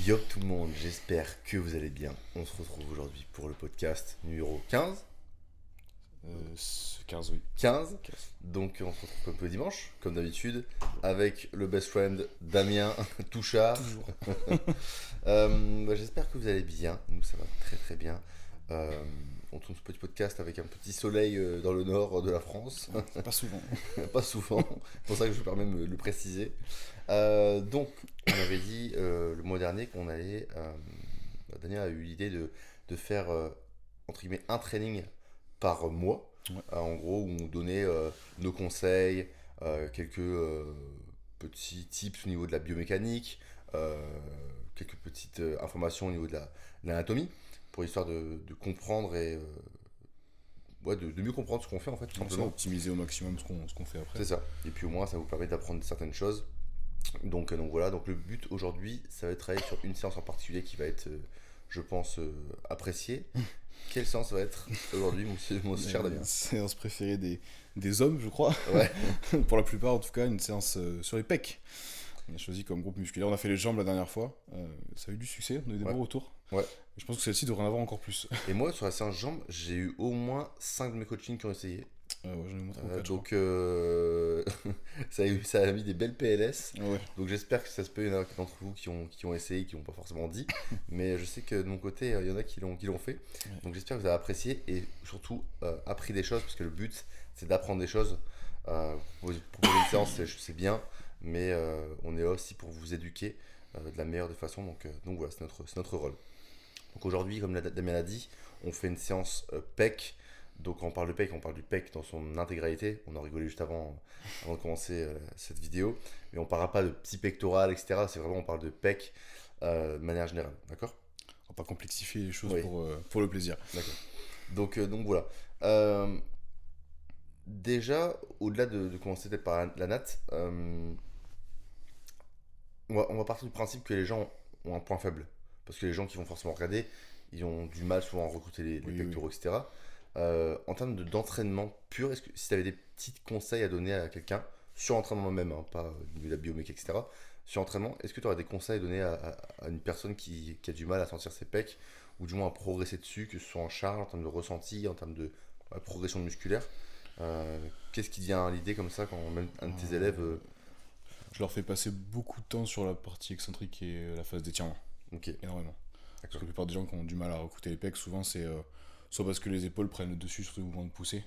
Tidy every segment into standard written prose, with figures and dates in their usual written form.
Yo tout le monde, j'espère que vous allez bien. On se retrouve aujourd'hui pour le podcast numéro 15. 15, oui. 15. 15. Donc on se retrouve comme tous les dimanches, comme d'habitude, avec le best friend Damien Touchard. Toujours. J'espère que vous allez bien. Nous ça va très très bien. On tourne ce petit podcast avec un petit soleil dans le nord de la France. Pas souvent. Pas souvent, c'est pour ça que je me permets de le préciser. Donc, on avait dit le mois dernier qu'on allait. Daniel a eu l'idée de faire, entre guillemets, un training par mois. Ouais. En gros, où on donnait nos conseils, quelques petits tips au niveau de la biomécanique, quelques petites informations au niveau de l'anatomie, pour histoire de comprendre et de mieux comprendre ce qu'on fait en fait, tout Comme ça, simplement. optimiser au maximum ce qu'on fait après. C'est ça. Et puis au moins, ça vous permet d'apprendre certaines choses. Donc voilà, donc le but aujourd'hui, ça va être de travailler sur une séance en particulier qui va être, je pense, appréciée. Quelle séance va être aujourd'hui, mon cher Damien? Séance préférée des hommes, je crois. Ouais, Pour la plupart, en tout cas, une séance sur les pecs. On a choisi comme groupe musculaire. On a fait les jambes la dernière fois. Ça a eu du succès, on a eu des Ouais. bons retours. ouais. Et je pense que celle-ci devrait en avoir encore plus. Et moi, sur la séance jambes, j'ai eu au moins 5 de mes coachings qui ont essayé. Ouais, j'en ai montré au 4. Donc ça a mis des belles PLS. Ouais. Donc j'espère que ça se peut, il y en a d'entre vous qui ont essayé, qui n'ont pas forcément dit. Mais je sais que de mon côté, il y en a qui l'ont fait. Ouais. Donc j'espère que vous avez apprécié et surtout appris des choses, parce que le but, c'est d'apprendre des choses. Proposer une séance, c'est bien, mais on est là aussi pour vous éduquer de la meilleure des façons. Donc voilà, c'est notre rôle. Donc aujourd'hui, comme Damien l'a dit, on fait une séance PEC. Donc quand on parle de PEC, on parle du PEC dans son intégralité. On en rigolait juste avant de commencer cette vidéo. Mais on ne parlera pas de petit pectoral, etc. C'est vraiment, on parle de PEC de manière générale. D'accord? On va pas complexifier les choses Oui. pour le plaisir. D'accord. Donc voilà. Déjà, au-delà de commencer peut-être par la natte, on va partir du principe que les gens ont un point faible. Parce que les gens qui vont forcément regarder, ils ont du mal souvent à recruter les Oui, pectoraux, etc. En termes d'entraînement pur, est-ce que si tu avais des petits conseils à donner à quelqu'un, sur l'entraînement même, hein, pas au niveau de la biomécanique, etc., sur l'entraînement, est-ce que tu aurais des conseils à donner à une personne qui a du mal à sentir ses pecs, ou du moins à progresser dessus, que ce soit en charge, en termes de ressenti, en termes de progression musculaire? Qu'est-ce qui te vient à l'idée comme ça quand même un de tes élèves Je leur fais passer beaucoup de temps sur la partie excentrique et la phase d'étirement. Ok, Énormément. Parce que d'accord. la plupart des gens qui ont du mal à recruter les pecs, souvent c'est soit parce que les épaules prennent le dessus sur les mouvements de poussée,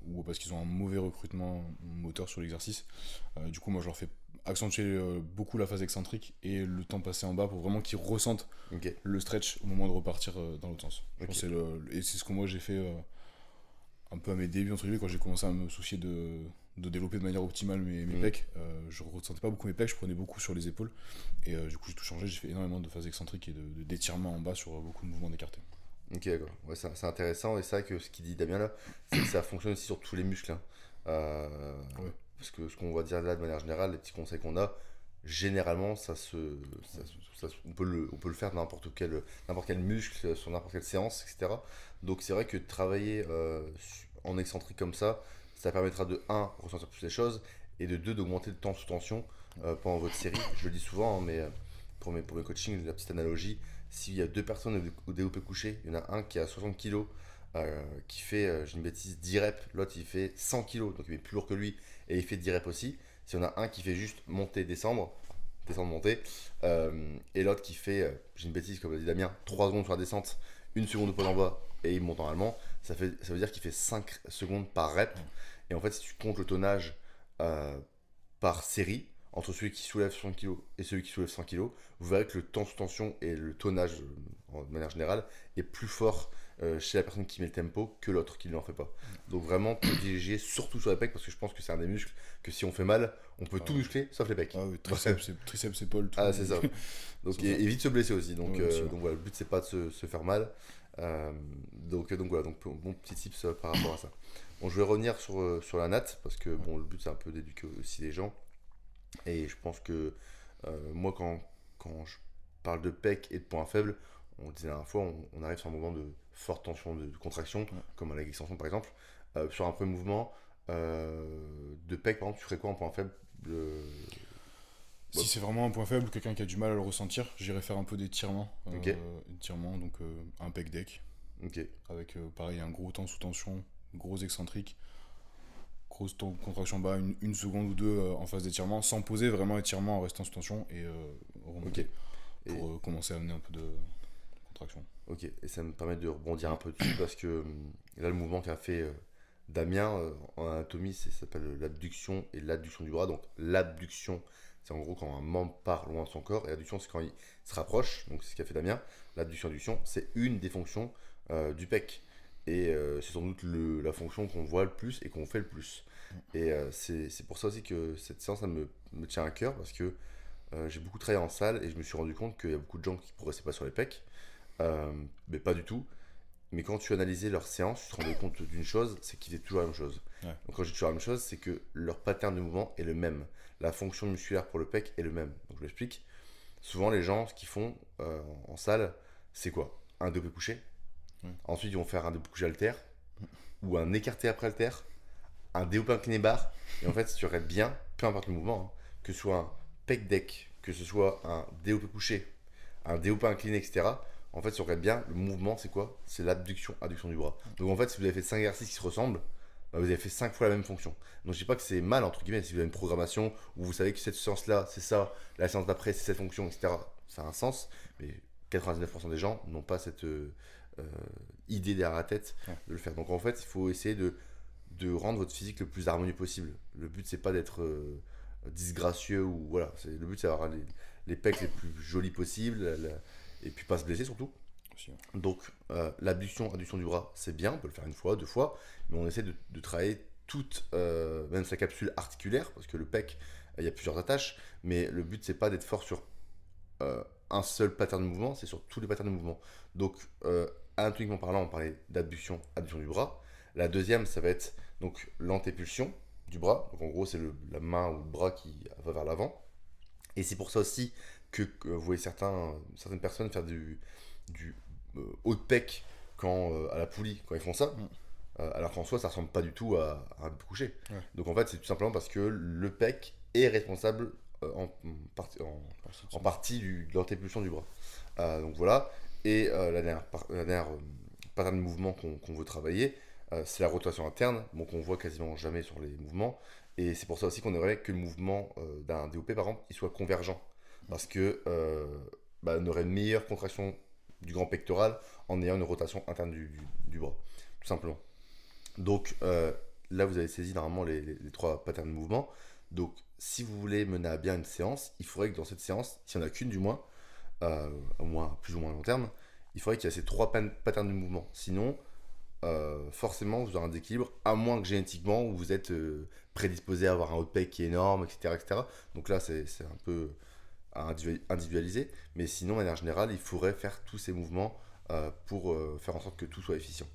ou parce qu'ils ont un mauvais recrutement moteur sur l'exercice. Du coup, moi je leur fais accentuer beaucoup la phase excentrique et le temps passé en bas pour vraiment qu'ils ressentent Ok, le stretch au moment de repartir dans l'autre sens. Je Ok. pense que et c'est ce que moi j'ai fait un peu à mes débuts, entre guillemets, quand j'ai commencé à me soucier de développer de manière optimale mes pecs. Je ressentais pas beaucoup mes pecs, je prenais beaucoup sur les épaules. Et du coup, j'ai tout changé, j'ai fait énormément de phases excentriques et d'étirements en bas sur beaucoup de mouvements d'écarté. ok, d'accord. Ouais, c'est intéressant, et c'est vrai que ce qu'il dit Damien là, c'est que ça fonctionne aussi sur tous les muscles, hein. Ouais. Parce que ce qu'on va dire là de manière générale, les petits conseils qu'on a, généralement, on peut le faire n'importe quel muscle, sur n'importe quelle séance, etc. Donc c'est vrai que travailler en excentrique comme ça permettra de un ressentir plus les choses, et de deux d'augmenter le temps sous tension pendant votre série. Je le dis souvent, hein, mais pour mes coachings, la petite analogie, s'il y a deux personnes au développé couché, il y en a un qui a 60 kilos, qui fait, j'ai une bêtise, 10 reps, l'autre il fait 100 kilos, donc il est plus lourd que lui, et il fait 10 reps aussi. Si on a un qui fait juste monter, descendre, monter, et l'autre qui fait, j'ai une bêtise comme l'a dit Damien, 3 secondes sur la descente, 1 seconde de poids en bas, et il monte en allemand, ça veut dire qu'il fait 5 secondes par rep. Et en fait, si tu comptes le tonnage euh, par série, entre celui qui soulève 60 kg et celui qui soulève 100 kg, vous verrez que le temps sous tension et le tonnage, de manière générale, est plus fort chez la personne qui met le tempo que l'autre qui ne l'en fait pas. Donc vraiment, privilégier surtout sur les pecs, parce que je pense que c'est un des muscles que si on fait mal, on peut tout muscler sauf les pecs. Ah oui, triceps, épaules, tout. Ah, c'est ça. Donc, Sauf ça. et vite se blesser aussi. Ouais, aussi, ouais. Donc voilà, le but c'est pas de se faire mal. Donc voilà, donc bon petit tips par rapport à ça. Bon, je vais revenir sur la natte, parce que bon, le but c'est un peu d'éduquer aussi les gens. Et je pense que moi, quand je parle de pec et de points faibles, on le disait la dernière fois, on arrive sur un moment de forte tension de contraction, comme à la extension par exemple. Sur un premier mouvement de pec, par exemple, tu ferais quoi en point faible? Si c'est vraiment un point faible ou quelqu'un qui a du mal à le ressentir, j'irai faire un peu d'étirement. Ok. Étirement, donc un pec deck. Ok. Avec pareil un gros temps sous tension, gros excentrique, grosse contraction bas, une seconde ou deux en phase d'étirement, sans poser, vraiment étirement en restant sous tension et remonter pour commencer à amener un peu de contraction. Ok, et ça me permet de rebondir un peu dessus parce que là, le mouvement qu'a fait Damien en anatomie, ça s'appelle l'abduction et l'adduction du bras. Donc, l'abduction, c'est en gros quand un membre part loin de son corps, et l'adduction, c'est quand il se rapproche. Donc, c'est ce qu'a fait Damien. L'abduction-adduction, c'est une des fonctions du pec. Et c'est sans doute la fonction qu'on voit le plus et qu'on fait le plus. Et c'est pour ça aussi que cette séance, ça me tient à cœur parce que j'ai beaucoup travaillé en salle et je me suis rendu compte qu'il y a beaucoup de gens qui progressaient pas sur les pecs. Mais pas du tout. Mais quand tu analysais leurs séances, tu te rendais compte d'une chose, c'est qu'ils faisaient toujours la même chose. Ouais. Donc quand je dis toujours la même chose, c'est que leur pattern de mouvement est le même. La fonction musculaire pour le pec est le même. Donc je l'explique. Souvent les gens, ce qu'ils font en salle, c'est quoi? Un développé couché. Ouais. Ensuite ils vont faire un développé couché haltère, ou un écarté après haltère, un développé incliné barre. Et en fait, si tu regardes bien, peu importe le mouvement, hein, que ce soit un pec deck, que ce soit un développé couché, un développé incliné, etc. En fait, si on regarde bien, le mouvement, c'est quoi? C'est l'abduction, adduction du bras. Donc en fait, si vous avez fait 5 exercices qui se ressemblent, bah, vous avez fait 5 fois la même fonction. Donc je dis pas que c'est mal, entre guillemets, si vous avez une programmation où vous savez que cette séance-là, c'est ça, la séance d'après, c'est cette fonction, etc. Ça a un sens, mais 99% des gens n'ont pas cette idée derrière la tête de le faire. Donc en fait, il faut essayer de rendre votre physique le plus harmonieux possible. Le but, c'est pas d'être disgracieux ou voilà. Le but, c'est d'avoir les pecs les plus jolis possibles, et puis pas se blesser surtout. Aussi, ouais. Donc l'abduction, adduction du bras, c'est bien, on peut le faire une fois, deux fois, mais on essaie de travailler toute, même sa capsule articulaire, parce que le pec, il y a plusieurs attaches, mais le but c'est pas d'être fort sur un seul pattern de mouvement, c'est sur tous les patterns de mouvement. Donc anatomiquement parlant, on parlait d'abduction, adduction du bras. La deuxième, ça va être donc l'antépulsion du bras, donc en gros c'est la main ou le bras qui va vers l'avant. Et c'est pour ça aussi que vous voyez certaines personnes faire du haut de pec à la poulie quand ils font ça, alors qu'en soi ça ressemble pas du tout à un coucher. Ouais. Donc en fait c'est tout simplement parce que le pec est responsable en partie de l'antépulsion du bras. Donc voilà. Et la dernière pattern de mouvement qu'on veut travailler, c'est la rotation interne, donc on voit quasiment jamais sur les mouvements. Et c'est pour ça aussi qu'on aimerait que le mouvement d'un DOP par exemple, il soit convergent. Parce que on aurait une meilleure contraction du grand pectoral en ayant une rotation interne du bras, tout simplement. Donc là, vous avez saisi normalement les trois patterns de mouvement. Donc si vous voulez mener à bien une séance, il faudrait que dans cette séance, s'il n'y en a qu'une du moins, au moins plus ou moins à long terme, il faudrait qu'il y ait ces trois patterns de mouvement. Sinon, forcément, vous aurez un déséquilibre, à moins que génétiquement, vous êtes prédisposé à avoir un haut de pec qui est énorme, etc. etc. Donc là, c'est un peu à individualiser, mais sinon, de manière générale, il faudrait faire tous ces mouvements pour faire en sorte que tout soit efficient.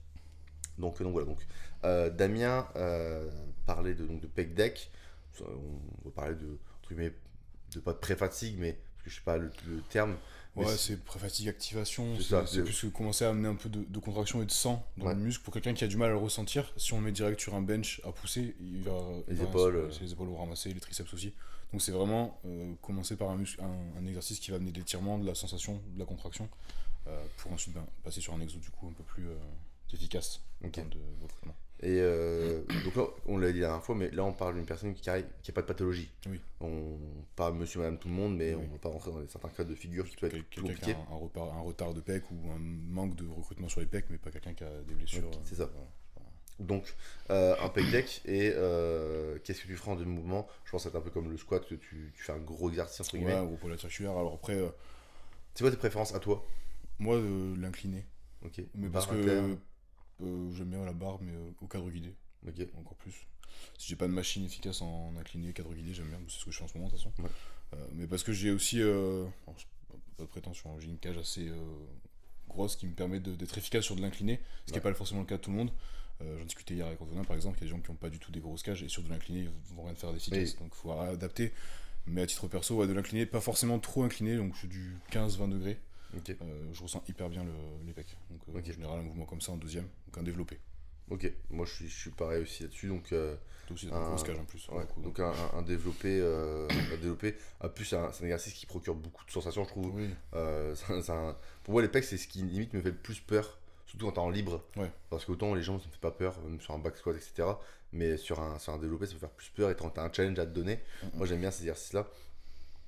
Donc voilà. Donc, Damien parlait donc, de pec deck. On va parler entre guillemets, pas de pré-fatigue, mais parce que je sais pas le terme. Ouais, c'est pré-fatigue activation, c'est c'est plus que commencer à amener un peu de contraction et de sang dans le muscle pour quelqu'un qui a du mal à le ressentir. Si on le met direct sur un bench à pousser, les épaules vont ramasser, les triceps aussi. Donc c'est vraiment commencer par un exercice qui va amener de l'étirement, de la sensation, de la contraction, pour ensuite passer sur un exo du coup un peu plus efficace en termes de recrutement. Et donc là, on l'a dit la dernière fois, mais là on parle d'une personne qui n'a pas de pathologie. Oui. On parle monsieur, madame, tout le monde, mais on ne va pas rentrer dans certains cas de figure qui peuvent être plus compliqués. Quelqu'un qui a un retard de pec ou un manque de recrutement sur les pecs, mais pas quelqu'un qui a des blessures. Okay, c'est ça. Donc, un pec deck, et qu'est-ce que tu feras en deux mouvements? Je pense que c'est un peu comme le squat, que tu fais un gros exercice entre guillemets. Ouais, un gros poids circulaire. Alors après. C'est quoi tes préférences à toi? Moi, l'incliné. Ok. Mais parce que j'aime bien la barre, mais au cadre guidé. Ok. Encore plus. Si j'ai pas de machine efficace en incliné, cadre guidé, j'aime bien. C'est ce que je fais en ce moment, de toute façon. Ouais. Mais parce que j'ai aussi. Pas de prétention, j'ai une cage assez grosse qui me permet d'être efficace sur de l'incliné, ce qui n'est pas forcément le cas de tout le monde. J'en discutais hier avec Antonin par exemple, il y a des gens qui n'ont pas du tout des grosses cages et sur de l'incliné ils vont rien faire d'efficace, donc il faut adapter. Mais à titre perso, de l'incliné, pas forcément trop incliné, donc je suis du 15-20 degrés. Okay. Je ressens hyper bien les pecs. Donc en général, un mouvement comme ça en deuxième, donc un développé. Ok, moi je suis pareil aussi là-dessus, donc T'as aussi une un, grosse cage en plus. Pour ouais, le coup, donc donc, un développé, en plus c'est un exercice qui procure beaucoup de sensations, je trouve. oui, Pour moi, les pecs, c'est ce qui limite me fait le plus peur, surtout quand t'es en libre, ouais. parce qu'autant les jambes ça me fait pas peur, même sur un back squat, etc. Mais sur un développé, ça peut faire plus peur, et quand t'as un challenge à te donner, Mm, moi mm. j'aime bien ces exercices-là.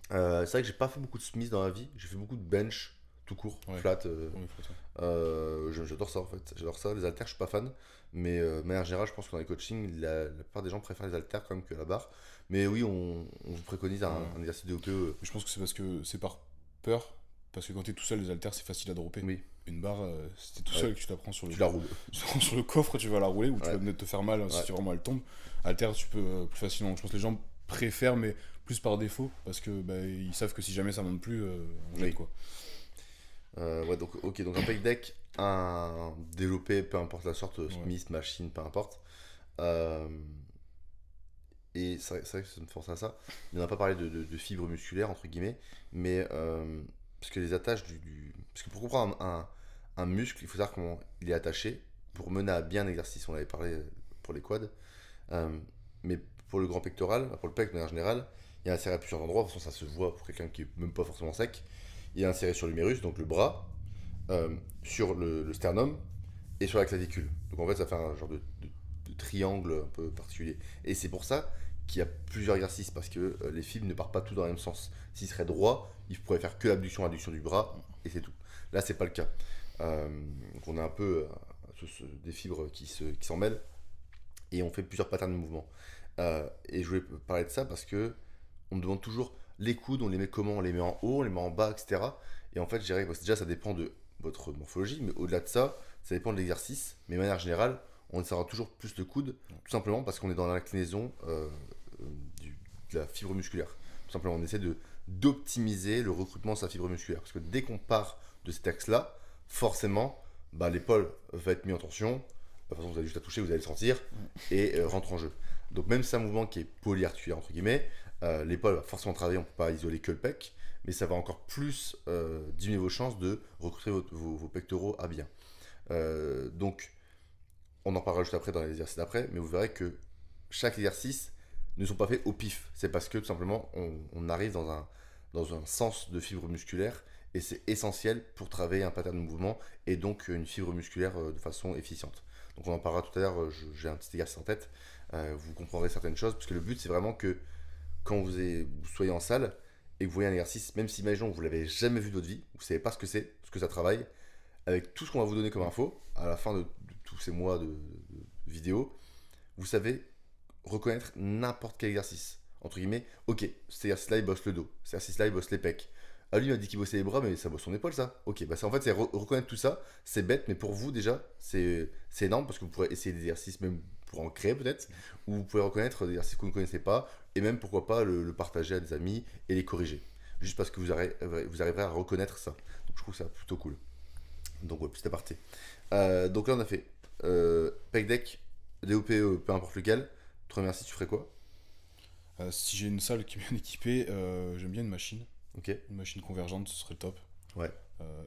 C'est vrai que j'ai pas fait beaucoup de Smith dans la vie, j'ai fait beaucoup de bench, tout court, Ouais, flat. oui, faut ça. J'adore ça en fait, j'adore ça. Les haltères, je suis pas fan, mais de manière générale, je pense que dans les coachings, la plupart des gens préfèrent les haltères quand même que la barre. Mais oui, on vous préconise Ouais. un exercice de OPE. Mais je pense que c'est parce que c'est par peur, parce que quand t'es tout seul, les haltères c'est facile à dropper. Oui, Une barre, si t'es tout ouais, seul et que tu la prends sur le, tu la roules. sur le coffre, tu vas la rouler ou tu Ouais, vas peut-être te faire mal ouais, si vraiment elle tombe. Haltère, tu peux plus facilement. Je pense que les gens préfèrent, mais plus par défaut, parce que bah, ils savent que si jamais ça monte plus, on jette oui. quoi. Ouais, donc, ok, donc un pec deck, un développé, peu importe la sorte, Ouais. Smith, machine, peu importe. Euh, et c'est vrai que ça me force à ça. On n'a pas parlé de fibres musculaires, entre guillemets, mais parce que les attaches parce que pour comprendre un muscle, il faut savoir comment il est attaché pour mener à bien un exercice. On avait parlé pour les quads. Euh, mais pour le grand pectoral, pour le pec de manière générale, il y a inséré à plusieurs endroits. De toute façon, ça se voit pour quelqu'un qui est même pas forcément sec. Il est inséré sur l'humérus, donc le bras, sur le sternum et sur la clavicule. Donc en fait, ça fait un genre de triangle un peu particulier. Et c'est pour ça qu'il y a plusieurs exercices, parce que les fibres ne partent pas tous dans le même sens. S'ils seraient droits, ils pourraient faire que l'abduction-adduction du bras, et c'est tout. Là, c'est pas le cas. Donc on a un peu des fibres qui s'en mêlent, et on fait plusieurs patterns de mouvement. Et je voulais parler de ça parce que on me demande toujours les coudes, on les met comment? On les met en haut, on les met en bas, etc. Et en fait, je dirais que déjà ça dépend de votre morphologie, mais au-delà de ça, ça dépend de l'exercice. Mais de manière générale, on essaiera toujours plus le coude, tout simplement parce qu'on est dans l'inclinaison de la fibre musculaire. Tout simplement, on essaie d'optimiser le recrutement de sa fibre musculaire. Parce que dès qu'on part de cet axe-là, forcément, bah, l'épaule va être mise en tension. De toute façon, vous avez juste à toucher, vous allez le sentir, et rentre en jeu. Donc même si c'est un mouvement qui est polyarticulaire, entre guillemets, l'épaule va forcément travailler, on ne peut pas isoler que le pec, mais ça va encore plus diminuer vos chances de recruter vos pectoraux à bien. Donc, on en parlera juste après dans les exercices d'après, mais vous verrez que chaque exercice ne sont pas faits au pif. C'est parce que tout simplement, on arrive dans un sens de fibre musculaire, et c'est essentiel pour travailler un pattern de mouvement et donc une fibre musculaire de façon efficiente. Donc on en parlera tout à l'heure, j'ai un petit exercice en tête, vous comprendrez certaines choses, parce que le but c'est vraiment que quand vous soyez en salle et que vous voyez un exercice, même si imaginons que vous l'avez jamais vu de votre vie, vous ne savez pas ce que c'est, ce que ça travaille, avec tout ce qu'on va vous donner comme info, à la fin de tous ces mois de vidéos, vous savez reconnaître n'importe quel exercice. Entre guillemets, ok, cet exercice-là il bosse le dos, cet exercice-là il bosse les pecs. Ah, lui il m'a dit qu'il bossait les bras, mais ça bosse son épaule ça. Ok, bah en fait c'est reconnaître tout ça, c'est bête, mais pour vous déjà, c'est énorme, parce que vous pourrez essayer des exercices même pour en créer peut-être, ou vous pouvez reconnaître des exercices que vous ne connaissez pas, et même pourquoi pas le partager à des amis et les corriger. Juste parce que vous arriverez à reconnaître ça. Donc je trouve ça plutôt cool. Donc ouais, petit aparté. Donc là on a fait pec deck, DOPE, peu importe lequel. Premier exercice, tu ferais quoi? Si j'ai une salle qui est bien équipée, j'aime bien Ok. une machine convergente, ce serait le top. Ouais.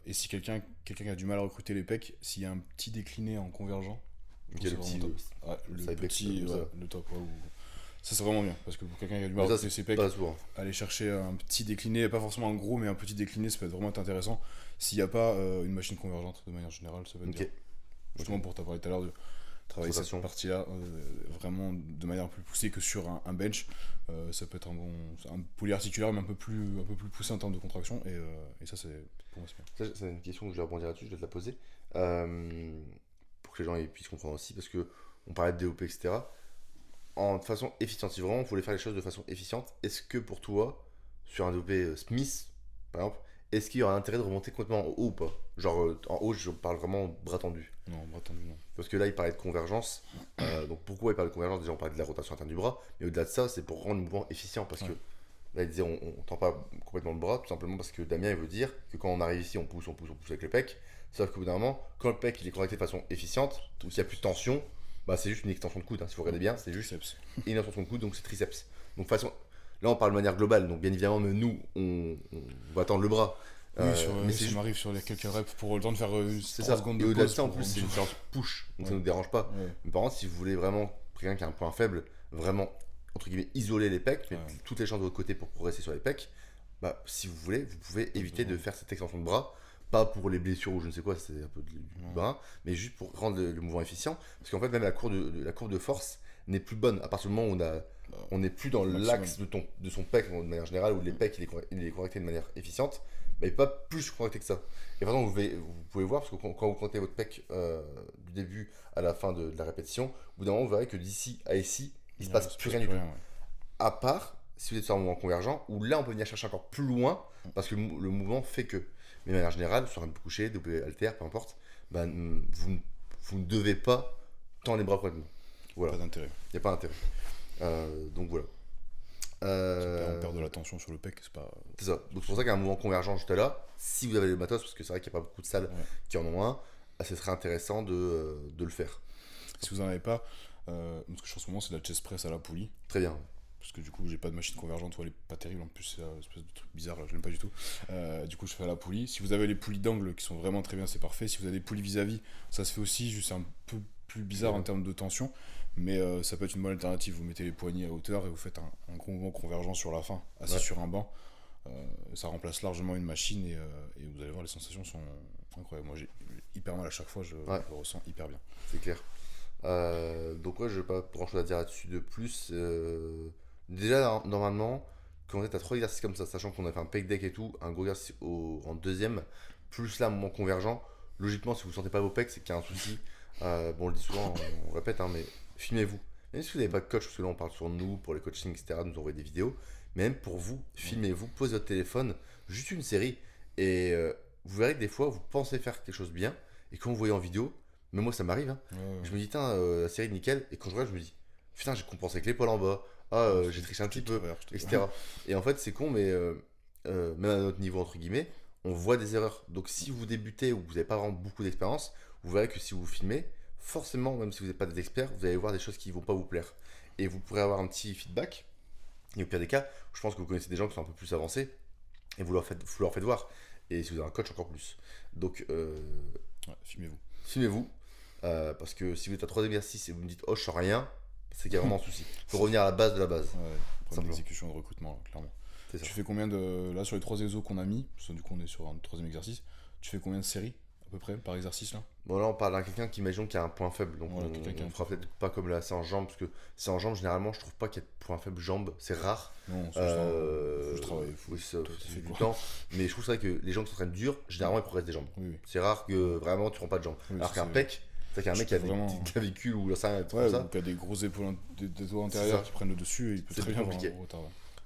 Et si quelqu'un a du mal à recruter les pecs, s'il y a un petit décliné en convergent, je Ok, trouve le ça petit vraiment top. Ouais, le side back, petit, comme ça. ouais, le top, ouais, ça c'est vraiment bien, parce que pour quelqu'un qui a du mal Mais à ça, recruter ses c'est pecs, pas souvent. aller chercher un petit décliné, pas forcément un gros, mais un petit décliné, ça peut être vraiment intéressant. S'il n'y a pas une machine convergente, de manière générale, ça va être Ok. bien. Justement, pour t'avoir parlé tout à l'heure de travailler cette Sensation. partie-là vraiment de manière plus poussée que sur un bench, ça peut être un polyarticulaire, mais un peu plus poussé en termes de contraction, et ça, pour moi, c'est bien. Ça, c'est une question que je vais rebondir là-dessus, je vais te la poser. Euh, pour que les gens puissent comprendre aussi, parce que on parlait de DOP, etc. De façon efficiente, si vraiment on voulait faire les choses de façon efficiente, est-ce que pour toi, sur un DOP Smith, par exemple, est-ce qu'il y aurait intérêt de remonter complètement en haut ou pas? Genre en haut, je parle vraiment bras tendu. Non, bras tendu, non. Parce que là, il parlait de convergence. Donc pourquoi il parlait de convergence? Déjà, on parlait de la rotation interne du bras. Mais au-delà de ça, c'est pour rendre le mouvement efficient. Parce que Ouais. là, il disait, on tend pas complètement le bras, tout simplement parce que Damien, il veut dire que quand on arrive ici, on pousse, on pousse, on pousse avec le pec. Sauf qu'au bout d'un moment, quand le pec il est contracté de façon efficiente, où il n'y a plus de tension, bah, c'est juste une extension de coude. Hein. Si vous regardez bien, c'est juste Triceps. une extension de coude, donc c'est triceps. Donc façon, là, on parle de manière globale. Donc bien évidemment, nous, on va tendre le bras. Oui, Mais c'est ça juste. m'arrive sur les quelques reps pour le temps de faire C'est 3 ça. secondes Et de au-delà de pause ça, en pour plus, c'est une bouger. séance push. Donc ça Ouais, ne nous dérange pas. ouais, Mais par contre, si vous voulez vraiment, pour quelqu'un qui a un point faible, vraiment, entre guillemets, isoler les pecs, mais ouais, toutes les chances de votre côté pour progresser sur les pecs, bah, si vous voulez, vous pouvez pas éviter besoin. de faire cette extension de bras. Pas pour les blessures ou je ne sais quoi, c'est un peu du Ouais. bras, mais juste pour rendre le mouvement efficient. Parce qu'en fait, même la courbe de force n'est plus bonne à partir du moment où Bah, on n'est plus dans maximum. l'axe de son pec de manière générale, où les pecs il est correcté de manière efficiente, bah, il n'est pas plus correcté que ça. Et par exemple, vous pouvez voir, parce que quand vous comptez votre pec du début à la fin de la répétition, au bout d'un moment, vous verrez que d'ici à ici, il se Ouais, passe ça plus passe rien du plus tout. rien, ouais. À part si vous êtes sur un mouvement convergent, où là, on peut venir chercher encore plus loin, parce que le mouvement fait que. Mais de manière générale, sur un coucher, double halter, peu importe, bah, vous ne devez pas tendre les bras complètement. Voilà, Pas d'intérêt. il n'y a pas d'intérêt. Donc voilà. On Euh, perd de la tension sur le pec, c'est pas. c'est ça. Donc c'est pour ça qu'il y a un mouvement convergent juste là. Si vous avez le matos, parce que c'est vrai qu'il n'y a pas beaucoup de salles Ouais. qui en ont un, ce serait intéressant de le faire. Si vous en avez pas, ce que je fais en ce moment, c'est de la chest press à la poulie. Très bien. Parce que du coup, j'ai pas de machine convergente, ou elle est pas terrible. En plus, c'est une espèce de truc bizarre, là, je l'aime pas du tout. Du coup, je fais à la poulie. Si vous avez les poulies d'angle qui sont vraiment très bien, c'est parfait. Si vous avez des poulies vis-à-vis, ça se fait aussi, juste c'est un peu plus bizarre en termes de tension. Mais ça peut être une bonne alternative. Vous mettez les poignets à hauteur et vous faites un gros mouvement convergent sur la fin, assis Ouais. sur un banc. Ça remplace largement une machine et vous allez voir, les sensations sont incroyables. Moi, j'ai hyper mal à chaque fois, je le ressens hyper bien. C'est clair. Donc ouais, je n'ai pas grand chose à dire là-dessus de plus. Déjà, normalement, quand on est à 3 exercices comme ça, sachant qu'on a fait un pec deck et tout, un gros exercice en deuxième, plus là, un moment convergent, logiquement, si vous ne sentez pas vos pecs, c'est qu'il y a un souci. Bon, on le dit souvent, on répète, hein, mais filmez-vous. Même si vous n'avez pas de coach, parce que là, on parle sur nous, pour les coachings, etc., nous envoyer des vidéos, mais même pour vous, filmez-vous, posez votre téléphone, juste une série, et vous verrez que des fois, vous pensez faire quelque chose bien, et quand vous voyez en vidéo, mais moi, ça m'arrive, hein, Ouais, ouais. je me dis, tiens, la série nickel. Et quand je regarde, je me dis, putain, j'ai compensé avec l'épaule en bas. J'ai triché un petit peu, etc. Et en fait, c'est con, mais même à notre niveau, entre guillemets, on voit des erreurs. Donc, si vous débutez ou que vous n'avez pas vraiment beaucoup d'expérience, vous verrez que si vous filmez, forcément, même si vous n'êtes pas des experts, vous allez voir des choses qui ne vont pas vous plaire. Et vous pourrez avoir un petit feedback. Et au pire des cas, je pense que vous connaissez des gens qui sont un peu plus avancés et vous leur faites voir. Et si vous avez un coach, encore plus. Donc, Ouais, filmez-vous. filmez-vous. Parce que si vous êtes à 3 exercices et vous me dites oh je sens rien, c'est qu'il y a vraiment un souci. Il faut revenir à la base de la base. Ouais, problème Simplement. d'exécution et de recrutement, là, clairement. C'est ça. Tu fais combien de. Là, sur les 3 exos qu'on a mis, parce que du coup, on est sur un troisième exercice, tu fais combien de séries, à peu près, par exercice, là? Bon là on parle d'un quelqu'un qui imagine qu'il a un point faible. Donc Voilà, quelqu'un qui a on un fera point peut-être pas comme la séance jambes. Parce que séance jambes généralement je trouve pas qu'il y ait de point faible jambes. C'est rare. Non, c'est juste faut juste travailler. Oui, ça fait fait du quoi. temps. Mais je trouve ça que les gens qui s'entraînent dur, généralement ils progressent des jambes. Oui, oui. C'est rare que vraiment tu prends pas de jambes. Oui, Alors ça, qu'un c'est- pec, c'est qu'un je mec qui a peux des vraiment- petites clavicules ou ça, un truc Ouais, comme ou ça. qui a des grosses épaules, des doigts C'est antérieurs ça. qui prennent le dessus et il peut C'est très plus bien avoir compliqué. un retard.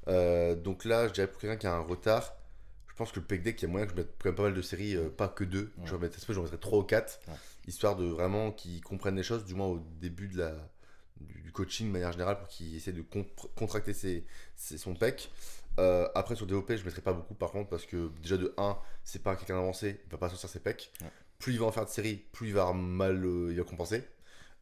Ouais. Donc là, je dirais pour quelqu'un qui a un retard, je pense que le pec deck, il y a moyen que je mette quand même pas mal de séries, pas que 2. Ouais. Je vais mettre, j'en mettrais 3 ou 4, Ouais. histoire de vraiment qu'ils comprennent les choses, du moins au début du coaching de manière générale, pour qu'ils essaient de contracter son pec. Après, sur développé, je mettrais pas beaucoup par contre, parce que déjà de 1, c'est pas quelqu'un avancé, il va pas sortir ses pecs. Ouais. Plus il va en faire de séries, plus il va avoir mal, il va compenser.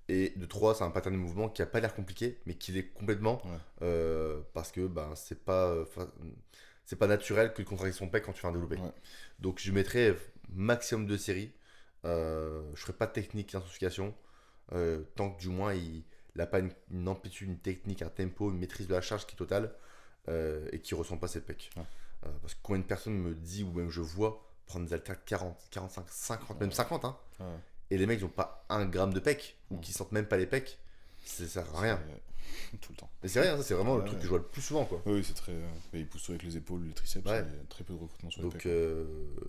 Et de 3, c'est un pattern de mouvement qui a pas l'air compliqué, mais qui l'est complètement, Ouais. parce que ben, c'est pas naturel que de contracter son pec quand tu fais un développé. Ouais. Donc je mettrais maximum de séries. Je ferai pas de technique d'intensification, tant que du moins il n'a pas une amplitude, une technique, un tempo, une maîtrise de la charge qui est totale, et qui ressent pas ses pecs. Ouais. Parce que combien de personnes me disent, ou même je vois, prendre des haltères 40, 45, 50, même 50, hein, Ouais. et les mecs ils ont pas un gramme de pec, ou Ouais. qui sentent même pas les pecs, ça sert à rien. Tout le temps. Mais c'est rien, ça c'est vraiment le Ouais, truc ouais. que je vois le plus souvent, quoi. Oui, c'est très. Il pousse tout avec les épaules, les triceps, Ouais. il y a très peu de recrutement sur les Donc pecs.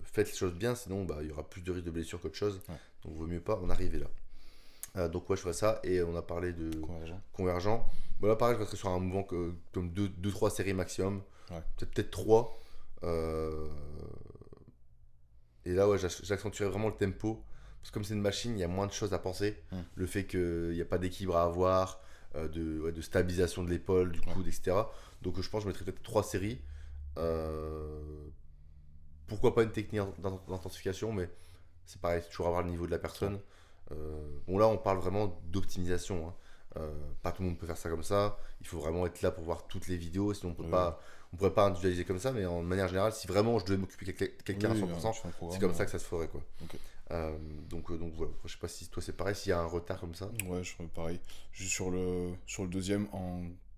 faites les choses bien, sinon bah, il y aura plus de risques de blessure qu'autre chose. Ouais. Donc vaut mieux pas en arriver là. Donc ouais, je ferai ça. Et on a parlé de Convergent. convergent. Bon là pareil, je resterai sur un mouvement comme 2-3 séries maximum. Ouais. Peut-être 3. Et là ouais, j'accentuerai vraiment le tempo. Parce que comme c'est une machine, il y a moins de choses à penser. Le fait qu'il n'y a pas d'équilibre à avoir, de stabilisation de l'épaule, du coude, etc. Donc je pense que je mettrai peut-être 3 séries. Pourquoi pas une technique d'intensification, mais c'est pareil, c'est toujours avoir le niveau de la personne. Bon là on parle vraiment d'optimisation, hein. Pas tout le monde peut faire ça comme ça. Il faut vraiment être là pour voir toutes les vidéos, sinon Oui. on pourrait pas individualiser comme ça. Mais en manière générale, si vraiment je devais m'occuper de quelqu'un à Oui, 100%, tu fais un c'est programme, comme ça que ça se ferait quoi. ok. Donc voilà. Je sais pas si toi c'est pareil, s'il y a un retard comme ça. Ouais, je ferais pareil. Juste sur le deuxième,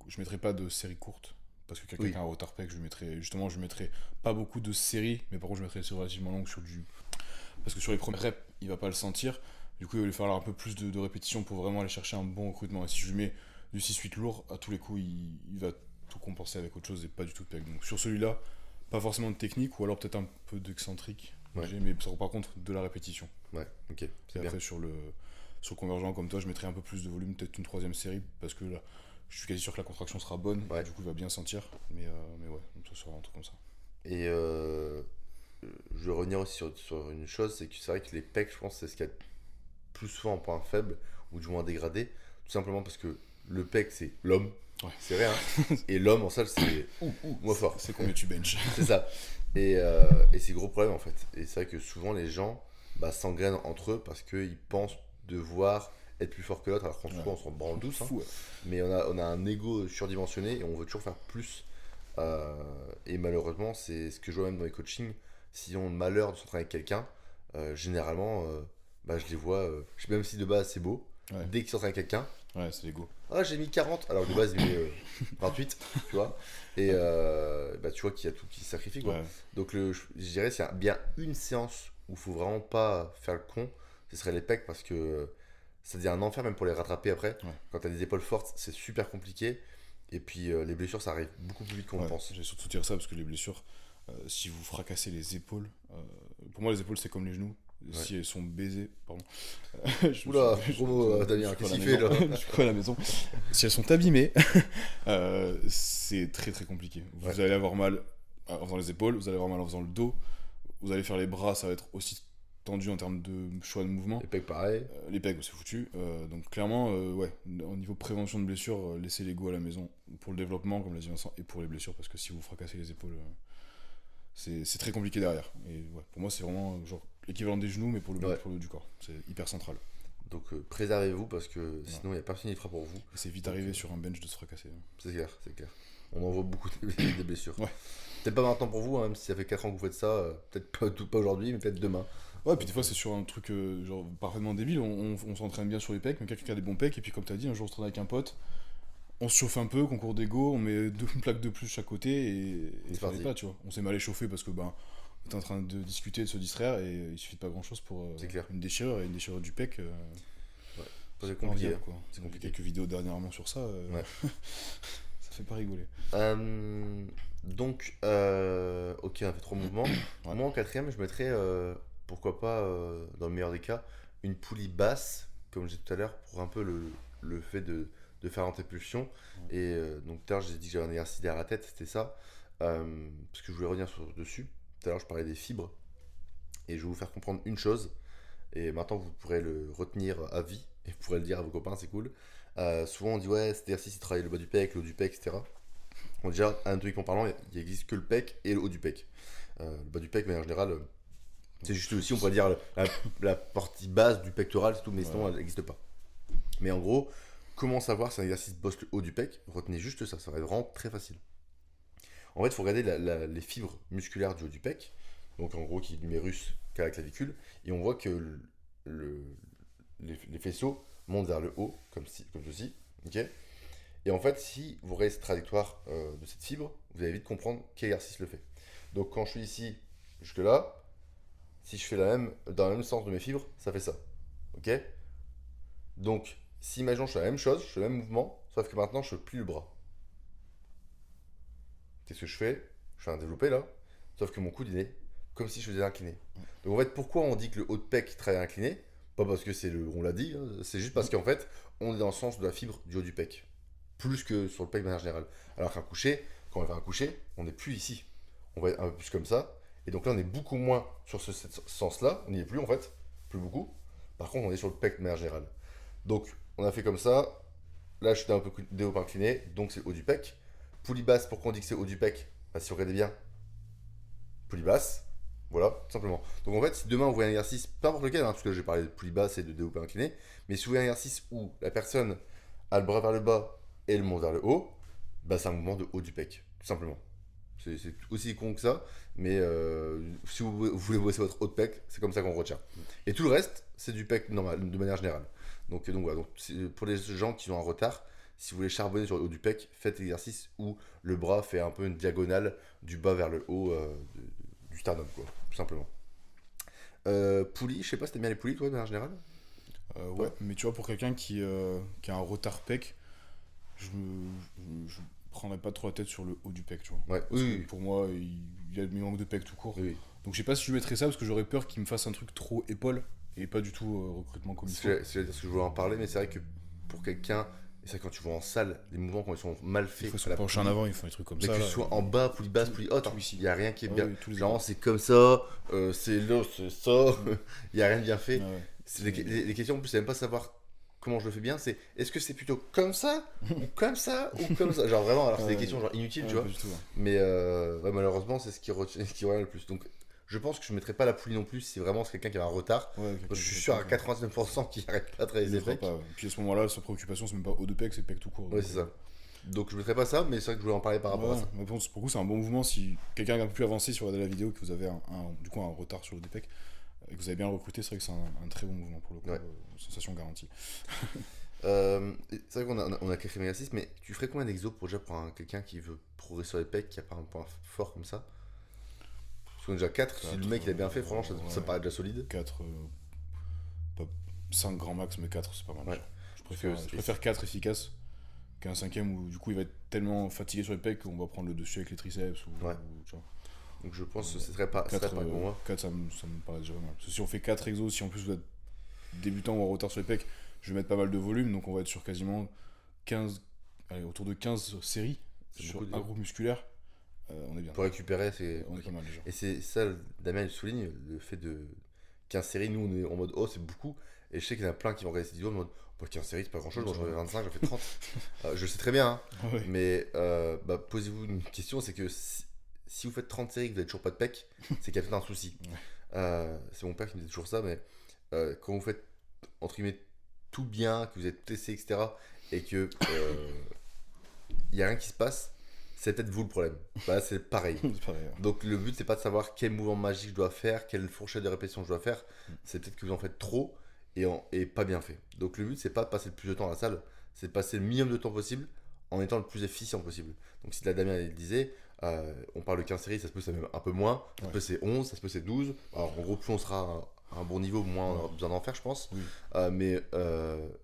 je mettrais pas de série courte. Parce que quelqu'un Oui, qui a un retard pec, je mettrais pas beaucoup de séries, mais par contre, je mettrais des séries relativement longues sur du. Parce que sur les premières reps, il va pas le sentir. Du coup, il va lui falloir un peu plus de répétitions pour vraiment aller chercher un bon recrutement. Et si je lui mets du 6-8 lourd, à tous les coups, il va tout compenser avec autre chose et pas du tout de pec. Donc sur celui-là, pas forcément de technique, ou alors peut-être un peu d'excentrique, ouais, mais par contre de la répétition. ouais, ok, Et c'est bien. après, sur le convergent, comme toi, je mettrais un peu plus de volume, peut-être une troisième série, parce que là, je suis quasi sûr que la contraction sera bonne, et Ouais. du coup, il va bien sentir. Mais ouais, donc ça sera un truc comme ça. Et je veux revenir aussi sur une chose, c'est que c'est vrai que les pecs, je pense, c'est ce qu'il y a de plus souvent en point faible, ou du moins dégradé, tout simplement parce que le pec, c'est l'homme, Ouais. c'est rien, et l'homme en salle, c'est moi fort. C'est combien tu benches. C'est ça. Et c'est gros problème en fait. Et c'est vrai que souvent les gens s'engrainent entre eux parce qu'ils pensent devoir être plus fort que l'autre, alors qu'en soi Ouais. on s'en branle tous, hein. Fou, ouais. Mais on a un ego surdimensionné et on veut toujours faire plus. Et malheureusement, c'est ce que je vois même dans les coachings. Si on a le malheur de s'entraîner avec quelqu'un, généralement, je les vois, même si de base c'est beau, Ouais, dès qu'ils s'entraînent avec quelqu'un, ouais, c'est l'ego. ah, j'ai mis 40 alors de base il met 28, tu vois. Et tu vois qu'il y a tout qui se sacrifie, quoi. Ouais, Donc je dirais, s'il y a bien une séance où il faut vraiment pas faire le con, ce serait les pecs parce que ça devient un enfer même pour les rattraper après. ouais. Quand tu as des épaules fortes, c'est super compliqué. Et puis les blessures, ça arrive beaucoup plus vite qu'on le Ouais, pense. j'ai surtout dire ça parce que les blessures, si vous fracassez les épaules, pour moi les épaules c'est comme les genoux. Ouais. Si elles sont baisées, pardon. Oula, gros mot, Damien, qu'est-ce qu'il fait là? Je suis quoi à la maison. Si elles sont abîmées, c'est très très compliqué. Vous Ouais. allez avoir mal en faisant les épaules, vous allez avoir mal en faisant le dos, vous allez faire les bras, ça va être aussi tendu en termes de choix de mouvement. Les pecs, pareil. Les pecs, c'est foutu. Donc clairement, ouais, au niveau prévention de blessures, laissez l'ego à la maison pour le développement, comme l'a dit Vincent, et pour les blessures, parce que si vous fracassez les épaules, c'est très compliqué derrière. Et ouais, pour moi, c'est vraiment genre l'équivalent des genoux, mais Ouais. pour le haut du corps. C'est hyper central. Donc préservez-vous parce que sinon il n'y a personne qui le fera pour vous. Et c'est vite Donc, arrivé sur un bench de se fracasser. C'est clair, c'est clair. On en voit beaucoup des blessures. Ouais. Peut-être pas maintenant pour vous, hein, même si ça fait 4 ans que vous faites ça, peut-être pas aujourd'hui, mais peut-être demain. Ouais, puis des fois, c'est sur un truc genre parfaitement débile. On s'entraîne bien sur les pecs, mais quelqu'un qui a des bons pecs, et puis comme t'as dit, un jour on se traîne avec un pote, on se chauffe un peu, concours d'ego, on met une plaque de plus chaque côté, et C'est ça n'est parti. pas, tu vois. On s'est mal échauffé parce que on est en train de discuter, de se distraire, et il suffit de pas grand chose pour C'est clair. une déchirure, et une déchirure du pec. C'est Pas compliqué. enviable, quoi. C'est Il y a compliqué. quelques vidéos dernièrement sur ça, Ouais. ça fait pas rigoler. Donc, ok, on a fait 3 mouvements. Ouais. Moi en quatrième, je mettrais, pourquoi pas, dans le meilleur des cas, une poulie basse, comme je disais tout à l'heure, pour un peu le fait de faire l'antépulsion. Et donc tout à l'heure, j'ai dit que j'avais un exercice derrière la tête, c'était ça. Parce que je voulais revenir dessus. Tout à l'heure, je parlais des fibres. Et je vais vous faire comprendre une chose. Et maintenant, vous pourrez le retenir à vie. Et vous pourrez le dire à vos copains, c'est cool. Souvent, on dit, ouais, cet exercice, il travaille le bas du pec, le haut du pec, etc. Bon, déjà, anatomiquement parlant, il n'existe que le pec et le haut du pec. Le bas du pec, mais en général, c'est juste aussi, on pourrait dire, la partie basse du pectoral, c'est tout, mais sinon, Ouais. elle n'existe pas. Mais en gros, comment savoir si un exercice bosse le haut du pec? Retenez juste ça va être vraiment très facile. En fait, il faut regarder les fibres musculaires du haut du pec, donc en gros, qui est l'humérus, qui a la clavicule, et on voit que les faisceaux montent vers le haut, comme ceci, ok? Et en fait, si vous regardez cette trajectoire de cette fibre, vous allez vite comprendre quel exercice le fait. Donc quand je suis ici, jusque là, si je fais dans le même sens de mes fibres, ça fait ça. Ok? Donc, si imaginons je fais la même chose, je fais le même mouvement, sauf que maintenant je plie le bras. Qu'est-ce que je fais? Je fais un développé là, sauf que mon coude il est comme si je faisais incliné. Donc en fait, pourquoi on dit que le haut de pec travaille incliné? Pas parce que on l'a dit, hein, c'est juste parce qu'en fait, on est dans le sens de la fibre du haut du pec. Plus que sur le pec de manière générale. Alors qu'un coucher, quand on va faire un coucher, on n'est plus ici. On va être un peu plus comme ça. Et donc là, on est beaucoup moins sur ce sens-là. On n'y est plus en fait. Plus beaucoup. Par contre, on est sur le pec de manière générale. Donc, on a fait comme ça. Là, je suis un peu développé incliné. Donc, c'est le haut du pec. Poulie basse, pourquoi on dit que c'est haut du pec? Si vous regardez bien, poulie basse. Voilà, tout simplement. Donc en fait, si demain on voit un exercice, peu importe lequel, hein, parce que j'ai parlé de poulie basse et de développé incliné, mais si vous voyez un exercice où la personne a le bras vers le bas et le monde vers le haut, bah c'est un mouvement de haut du pec, tout simplement. C'est aussi con que ça, mais si vous voulez bosser votre haut de pec, c'est comme ça qu'on retient. Et tout le reste, c'est du pec normal, de manière générale. Donc voilà, donc, pour les gens qui ont un retard, si vous voulez charbonner sur le haut du pec, faites l'exercice où le bras fait un peu une diagonale du bas vers le haut du sternum, quoi, tout simplement. Poulie, je sais pas si t'aimes bien les poulies, toi, de manière générale. Ouais, mais tu vois, pour quelqu'un qui a un retard pec, je prendrais pas trop la tête sur le haut du pec, tu vois. Ouais, Parce que oui, pour moi, il manque de pec tout court. oui, oui. Donc je sais pas si je mettrais ça parce que j'aurais peur qu'il me fasse un truc trop épaule et pas du tout recrutement comme il faut. C'est ce que je voulais en parler, mais c'est vrai que pour quelqu'un, et c'est vrai que quand tu vois en salle, les mouvements quand ils sont mal Des faits, fois, ils sont à la penchés en poulie, avant, ils font des trucs comme mais ça. que Là, ce soit en bas, poulie basse, poulie haute, tout ici. il n'y a rien qui est Ah bien. ouais, tous les Genre, c'est comme ça, c'est là, c'est ça, il n'y a rien de bien fait. Ah ouais. Les questions, en plus, c'est même pas savoir comment je le fais bien, c'est est-ce que c'est plutôt comme ça, ou comme ça, ou comme ça. Genre vraiment, alors c'est des Ouais. questions genre inutiles, Ouais, tu vois. pas du tout, ouais. Mais ouais, malheureusement, c'est ce qui revient le plus. Donc, je pense que je ne mettrai pas la poulie non plus si vraiment c'est quelqu'un qui a un retard. Ouais, Je suis sûr à 99% qu'il n'arrête pas de travailler il les le fera pecs. pas. Ouais. Puis à ce moment-là, sa préoccupation, c'est même pas haut de pec, c'est pec tout court. Ouais, Donc, c'est ça. Donc, je ne mettrai pas ça, mais c'est vrai que je voulais en parler par rapport à ouais, ça. mais bon, pour le coup, c'est un bon mouvement si quelqu'un est un peu plus avancé, si vous regardez la vidéo, que vous avez du coup un retard sur le DPEC et que vous avez bien recruté, c'est vrai que c'est un très bon mouvement pour le coup. Ouais. Sensation garantie. C'est vrai qu'on a quelques exercices, mais tu ferais combien d'exos pour déjà pour quelqu'un qui veut progresser sur les pecs, qui a pas un point fort comme ça? Parce qu'on est déjà 4, si le mec il a bien fait, franchement, ça me paraît déjà solide. 4, pas 5 grands max, mais 4 c'est pas mal. Ouais. Je préfère 4 efficaces qu'un cinquième où du coup il va être tellement fatigué sur les pecs qu'on va prendre le dessus avec les triceps. Ouais. Tu vois. Donc je pense que ce serait pas 4, pour moi. 4 ça me paraît déjà pas mal. Parce que si on fait 4 exos, si en plus vous êtes débutant ou en retard sur les pecs, je vais mettre pas mal de volume, donc on va être sur quasiment 15, allez, autour de 15 séries sur un groupe musculaire. On est bien. Pour récupérer, c'est. On est pas mal déjà. Et c'est ça, Damien il souligne, le fait de 15 séries, nous on est en mode oh c'est beaucoup. Et je sais qu'il y en a plein qui vont regarder cette vidéo en mode oh, 15 séries c'est pas grand chose, moi j'en fais 25, j'en fais 30. Je le sais très bien, hein. Ouais. Mais posez-vous une question, c'est que si vous faites 30 séries et que vous n'avez toujours pas de pec, c'est qu'il y a peut-être un souci. C'est mon père qui me dit toujours ça, mais quand vous faites entre guillemets tout bien, que vous êtes testé, etc. et que il n'y a rien qui se passe, c'est peut-être vous le problème. Bah, c'est pareil. C'est pareil, ouais. Donc le but c'est pas de savoir quel mouvement magique je dois faire, quelle fourchette de répétition je dois faire, c'est peut-être que vous en faites trop et pas bien fait. Donc le but c'est pas de passer le plus de temps à la salle, c'est de passer le minimum de temps possible en étant le plus efficient possible. Donc si la Damien il disait, on parle de 15 séries, ça se peut c'est même un peu moins, ça se peut c'est 11, ça se peut c'est 12. Alors en gros plus on sera à un bon niveau, moins on aura besoin d'en faire je pense. Oui. Mais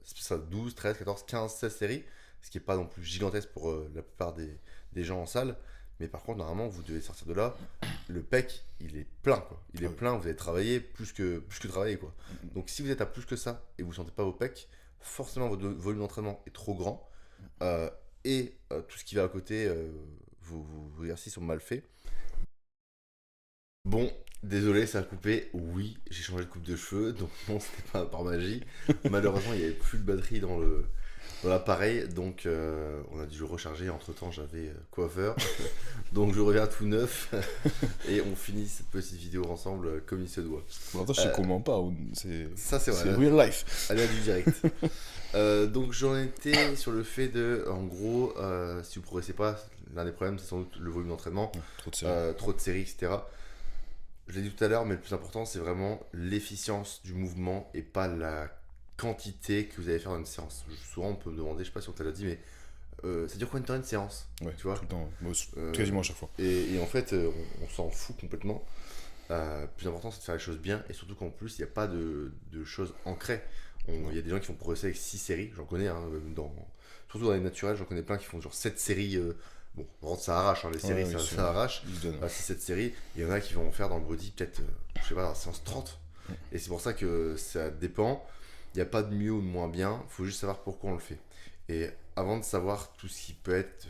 c'est ça 12, 13, 14, 15, 16 séries, ce qui est pas non plus gigantesque pour la plupart des gens en salle. Mais par contre, normalement, vous devez sortir de là. Le pec, il est plein, quoi. Il est plein, vous allez travailler plus que travailler, quoi. Donc, si vous êtes à plus que ça et vous ne sentez pas vos pecs, forcément, votre volume d'entraînement est trop grand. Tout ce qui va à côté, vos exercices sont mal faits. Bon, désolé, ça a coupé. Oui, j'ai changé de coupe de cheveux, donc non, c'était pas par magie. Malheureusement, il n'y avait plus de batterie dans l'appareil, donc on a dû le recharger. Entre temps, j'avais coiffeur, donc je reviens tout neuf et on finit cette petite vidéo ensemble comme il se doit. Bon, attends, je sais comment pas. Ça, c'est vrai. C'est real life. Allez à du direct. Donc j'en étais sur le fait de, en gros, si vous progressez pas, l'un des problèmes c'est sans doute le volume d'entraînement, trop de séries, etc. Je l'ai dit tout à l'heure, mais le plus important c'est vraiment l'efficience du mouvement et pas la quantité que vous allez faire dans une séance. Souvent on peut me demander, je sais pas si on t'a déjà dit, mais ça dure combien de temps une séance? Ouais, tu vois, tout le temps. Moi, quasiment à chaque fois. Et en fait, on s'en fout complètement. Le plus important c'est de faire les choses bien et surtout qu'en plus il n'y a pas de choses ancrées. Il y a des gens qui font progresser avec 6 séries, j'en connais, hein, surtout dans les naturels, j'en connais plein qui font genre 7 séries. Bon, ça arrache, hein, les séries, ça arrache. 6-7 séries, il y en a qui vont en faire dans le body peut-être, je sais pas, dans la séance 30. Et c'est pour ça que ça dépend. Il n'y a pas de mieux ou de moins bien, il faut juste savoir pourquoi on le fait. Et avant de savoir tout ce qui peut être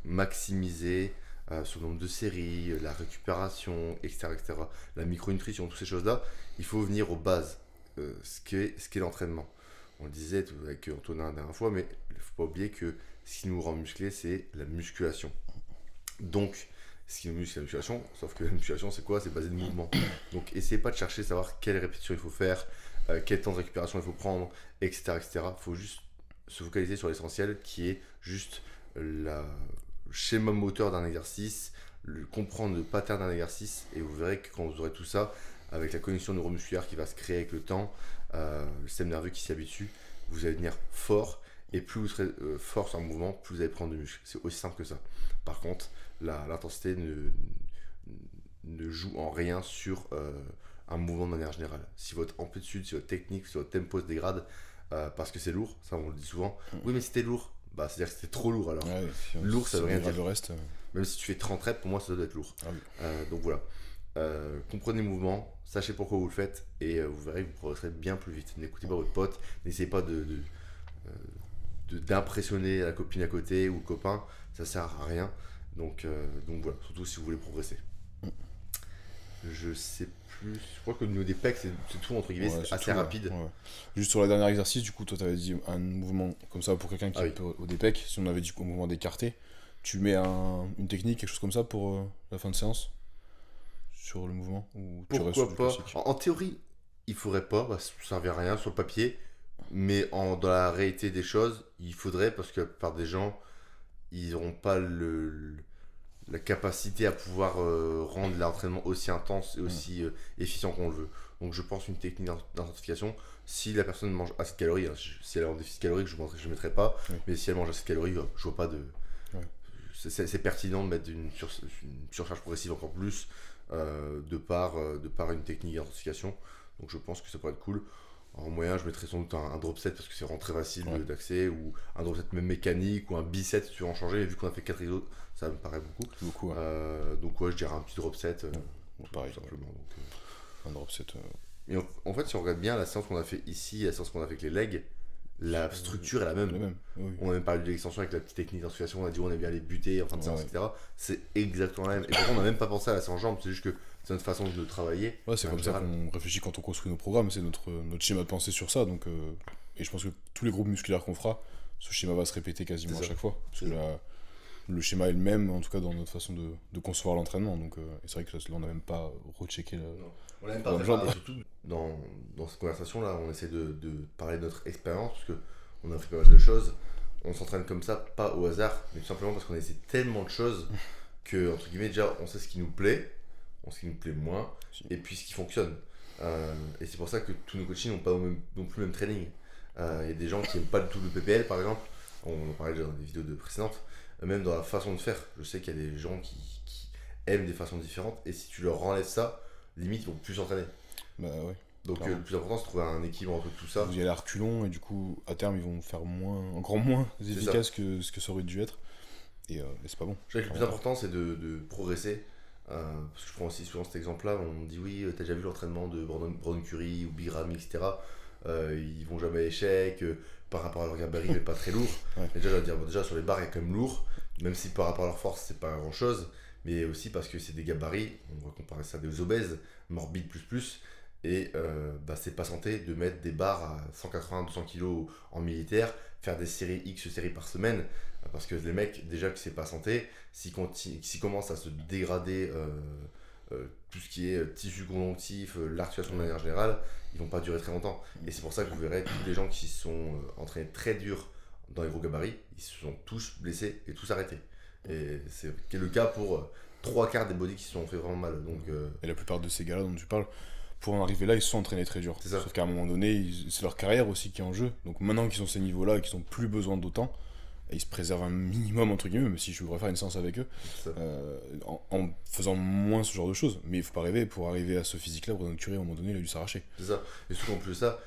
maximisé sur le nombre de séries, la récupération, etc., la micronutrition, toutes ces choses-là, il faut venir aux bases, ce qu'est l'entraînement. On le disait avec Antonin la dernière fois, mais il ne faut pas oublier que ce qui nous rend musclé, c'est la musculation. Donc, ce qui nous muscle, c'est la musculation, sauf que la musculation, c'est quoi? C'est basé de mouvement. Donc, essayez pas de chercher à savoir quelle répétition il faut faire, quel temps de récupération il faut prendre, etc. etc. Il faut juste se focaliser sur l'essentiel qui est juste le schéma moteur d'un exercice, comprendre le pattern d'un exercice, et vous verrez que quand vous aurez tout ça, avec la connexion neuromusculaire qui va se créer avec le temps, le système nerveux qui s'y habitue, vous allez devenir fort, et plus vous serez fort sur un mouvement, plus vous allez prendre de muscle. C'est aussi simple que ça. Par contre, l'intensité ne joue en rien sur un mouvement de manière générale. Si votre amplitude, si votre technique, si votre tempo se dégrade, parce que c'est lourd, ça on le dit souvent, oui mais c'était lourd, bah c'est-à-dire que c'était trop lourd alors. Ouais, Lourd ça veut rien dire. Le reste, Même si tu fais 30 reps, pour moi ça doit être lourd. Ah oui. Donc voilà. Comprenez le mouvement, sachez pourquoi vous le faites, et vous verrez que vous progresserez bien plus vite. N'écoutez pas votre pote, n'essayez pas d'impressionner la copine à côté ou le copain, ça sert à rien. Donc voilà, surtout si vous voulez progresser. Je sais plus, je crois que au niveau des pecs, c'est tout entre guillemets, Ouais, c'est assez tout, rapide. ouais. Juste sur le dernier exercice, du coup, toi t'avais dit un mouvement comme ça pour quelqu'un qui est au des pecs. Si on avait dit un mouvement d'écarté, tu mets une technique, quelque chose comme ça pour la fin de séance sur le mouvement, ou tu restes sur Pourquoi du pas? classique? En théorie, il faudrait pas, ça ne servait à rien sur le papier, mais dans la réalité des choses, il faudrait, parce que la plupart des gens, ils n'auront pas la capacité à pouvoir rendre l'entraînement aussi intense et aussi efficient qu'on le veut. Donc je pense une technique d'intensification, si la personne mange assez de calories, hein, si elle est en déficit calorique, je ne mettrai pas, mais si elle mange assez de calories, je vois pas de... Ouais. C'est pertinent de mettre une surcharge progressive encore plus de par une technique d'intensification. Donc je pense que ça pourrait être cool. En moyen, je mettrais sans doute un drop set parce que c'est vraiment très facile d'accès, ou un drop set même mécanique, ou un biset si tu veux en changer. Et vu qu'on a fait 4 exos, ça me paraît beaucoup. Donc ouais, je dirais un petit drop set, pareil, tout simplement. Donc, un drop set. Et en fait, si on regarde bien la séance qu'on a fait ici, la séance qu'on a fait avec les legs, la structure est la même. Oui. On a même parlé de l'extension avec la petite technique d'intensification, on a dit on aime bien les buter en fin de séance, etc. C'est exactement la même. Et pourtant, on n'a même pas pensé à la séance jambes, c'est juste que c'est notre façon de travailler. Ouais, c'est comme ça qu'on réfléchit quand on construit nos programmes, c'est notre schéma de pensée sur ça. Donc, et je pense que tous les groupes musculaires qu'on fera, ce schéma va se répéter quasiment à chaque fois. Parce que le schéma est le même, en tout cas dans notre façon de concevoir l'entraînement. Donc, et c'est vrai que là, on n'a même pas rechecké on l'a même pas fait, et surtout dans cette conversation là, on essaie de parler de notre expérience, parce que on a fait pas mal de choses. On s'entraîne comme ça, pas au hasard, mais tout simplement parce qu'on a essayé tellement de choses que, entre guillemets, déjà on sait ce qui nous plaît, on sait ce qui nous plaît moins, et puis ce qui fonctionne. Et c'est pour ça que tous nos coachings n'ont pas non plus le même training. Il y a des gens qui n'aiment pas du tout le PPL par exemple, on en parlait déjà dans des vidéos précédentes, même dans la façon de faire. Je sais qu'il y a des gens qui aiment des façons différentes, et si tu leur enlèves ça, limite ils vont plus s'entraîner. Bah ouais. Donc le plus important c'est de trouver un équilibre entre tout ça. Vous y allez à reculons, et du coup à terme ils vont faire encore moins efficace que ce que ça aurait dû être. Et c'est pas bon. Je dirais que le plus important c'est de progresser. Parce que je prends aussi souvent cet exemple là, on me dit oui, t'as déjà vu l'entraînement de Brandon Curry ou Big Ramy, etc. Ils vont jamais à l'échec, par rapport à leur gabarit mais pas très lourd. Et déjà je vais dire, déjà sur les barres il y a quand même lourd, même si par rapport à leur force c'est pas grand chose, mais aussi parce que c'est des gabarits, on va comparer ça à des obèses, morbides plus, et c'est pas santé de mettre des barres à 180-200 kg en militaire, faire des séries X séries par semaine, parce que les mecs, déjà que c'est pas santé, s'ils commencent à se dégrader tout ce qui est tissu conjonctif, l'articulation de manière générale, ils vont pas durer très longtemps. Et c'est pour ça que vous verrez tous les gens qui sont entraînés très dur dans les gros gabarits, ils se sont tous blessés et tous arrêtés. Et c'est le cas pour 3/4 des bodies qui se sont fait vraiment mal. Donc, et la plupart de ces gars-là dont tu parles, pour en arriver là, ils se sont entraînés très dur. Sauf qu'à un moment donné, c'est leur carrière aussi qui est en jeu. Donc maintenant qu'ils sont à ces niveaux-là et qu'ils n'ont plus besoin d'autant, ils se préservent un minimum, entre guillemets, même si je voudrais faire une séance avec eux, en faisant moins ce genre de choses. Mais il faut pas rêver, pour arriver à ce physique-là, Brandon Curry, à un moment donné, il a dû s'arracher. C'est ça. Et surtout en plus de ça,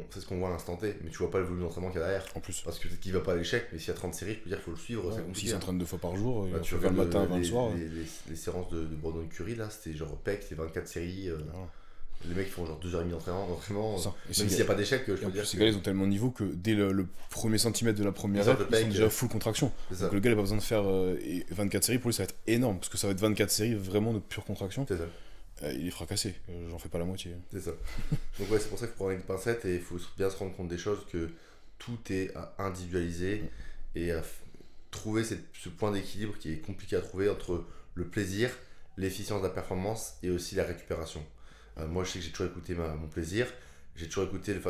c'est ce qu'on voit à l'instant T, mais tu vois pas le volume d'entraînement qu'il y a derrière. En plus. Parce que peut-être qu'il va pas à l'échec, mais s'il y a 30 séries, je peux dire qu'il faut le suivre, c'est compliqué. S'il s'entraîne 2 fois par jour, il tu va 20 le matin, 20 le soir. Les séances de Brandon Curry, là, c'était genre PEC, c'est 24 séries. Les mecs font genre 2h30 d'entraînement, même s'il n'y a pas d'échec, je peux dire. Ces gars, ils ont tellement de niveau que dès le premier centimètre de la première rep, ils sont déjà full contraction. Donc le gars, il n'a pas besoin de faire 24 séries, pour lui, ça va être énorme, parce que ça va être 24 séries vraiment de pure contraction. C'est ça. Il est fracassé, j'en fais pas la moitié. C'est ça. Donc ouais, c'est pour ça qu'il faut prendre une pincette, et il faut bien se rendre compte des choses, que tout est à individualiser et à trouver ce point d'équilibre qui est compliqué à trouver entre le plaisir, l'efficience de la performance et aussi la récupération. Moi je sais que j'ai toujours écouté mon plaisir, j'ai toujours écouté de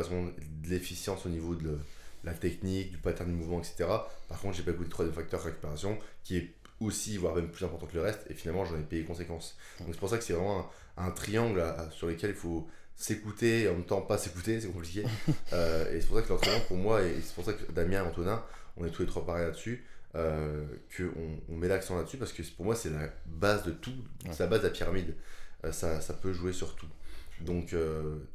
l'efficience au niveau de la technique, du pattern du mouvement, etc. Par contre, j'ai pas écouté le troisième facteur, récupération, qui est aussi, voire même plus important que le reste, et finalement, j'en ai payé conséquence. Donc c'est pour ça que c'est vraiment un triangle sur lequel il faut s'écouter et en même temps pas s'écouter, c'est compliqué. Et c'est pour ça que l'entraînement, pour moi, et c'est pour ça que Damien et Antonin, on est tous les trois pareils là-dessus, qu'on met l'accent là-dessus, parce que pour moi, c'est la base de tout, c'est la base de la pyramide. Ça peut jouer sur tout. Donc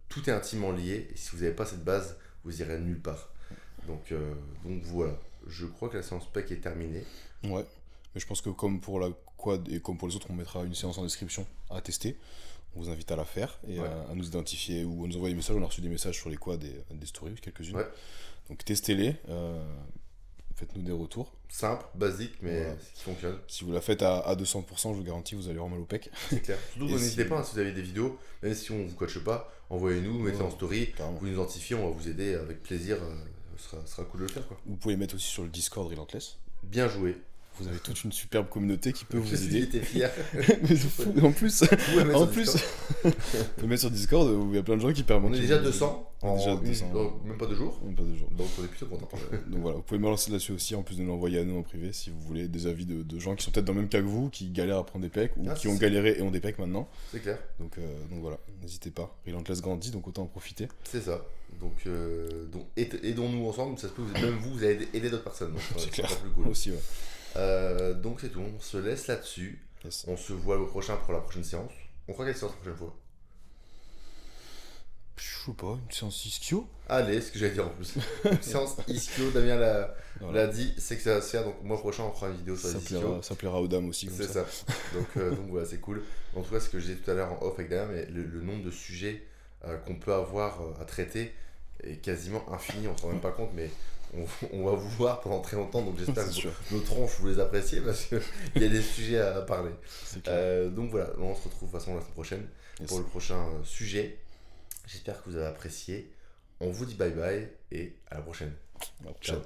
tout est intimement lié, et si vous n'avez pas cette base, vous irez nulle part. Donc voilà, je crois que la séance PEC est terminée. Ouais, mais je pense que comme pour la quad et comme pour les autres, on mettra une séance en description à tester. On vous invite à la faire et à nous identifier ou à nous envoyer des messages. On a reçu des messages sur les quads et des stories, quelques-unes. Ouais. Donc testez-les, faites-nous des retours. Simple, basique, mais Voilà. qui fonctionne. Si vous la faites à 200%, je vous garantis, vous allez avoir mal au pec. C'est clair. Surtout, Et n'hésitez si- pas, si vous avez des vidéos, même si on ne vous coache pas, envoyez-nous, mettez en story, Carrément. vous nous identifiez, on va vous aider avec plaisir. Ce sera cool de le faire, quoi. Vous pouvez les mettre aussi sur le Discord Relentless. Bien joué. Vous avez toute une superbe communauté qui peut Je vous suis aider. t'es fier. Mais c'est fou. En plus, Vous en plus, vous pouvez mettre sur Discord où il y a plein de gens qui permettent. on est déjà 200 On est déjà en 200. même pas 2 jours. Même pas de jours. Donc on est plutôt content. Donc voilà, vous pouvez me lancer là-dessus aussi, en plus de l'envoyer à nous en privé si vous voulez des avis de gens qui sont peut-être dans le même cas que vous, qui galèrent à prendre des pecs ou qui ont galéré et ont des pecs maintenant. C'est clair. Donc voilà, n'hésitez pas. Relentless grandit, donc autant en profiter. C'est ça. Donc aidons-nous ensemble. Ça se peut, même vous allez aider d'autres personnes. Donc, C'est clair. encore plus cool. Aussi, ouais. Donc c'est tout. On se laisse là-dessus. Yes. On se voit le prochain pour la prochaine séance. On fera quelle séance la prochaine fois? Je sais pas, une séance ischio. Allez, ce que j'allais dire en plus. Une séance ischio, Damien l'a Voilà. dit, c'est que ça va se faire. Donc, mois prochain, on fera une vidéo sur les ischios. Ça plaira aux dames aussi. Comme C'est ça. Donc voilà, c'est cool. En tout cas, ce que j'ai dit tout à l'heure en off avec Damien, mais le nombre de sujets qu'on peut avoir à traiter est quasiment infini. On se rend même pas compte, mais on va vous voir pendant très longtemps. Donc j'espère C'est sûr. que nos tronches, vous les appréciez parce qu'il y a des sujets à parler. C'est clair. Donc voilà, on se retrouve de toute façon la semaine prochaine Yes. pour le prochain sujet. J'espère que vous avez apprécié. On vous dit bye bye et à la prochaine. Alors, Ciao. ciao.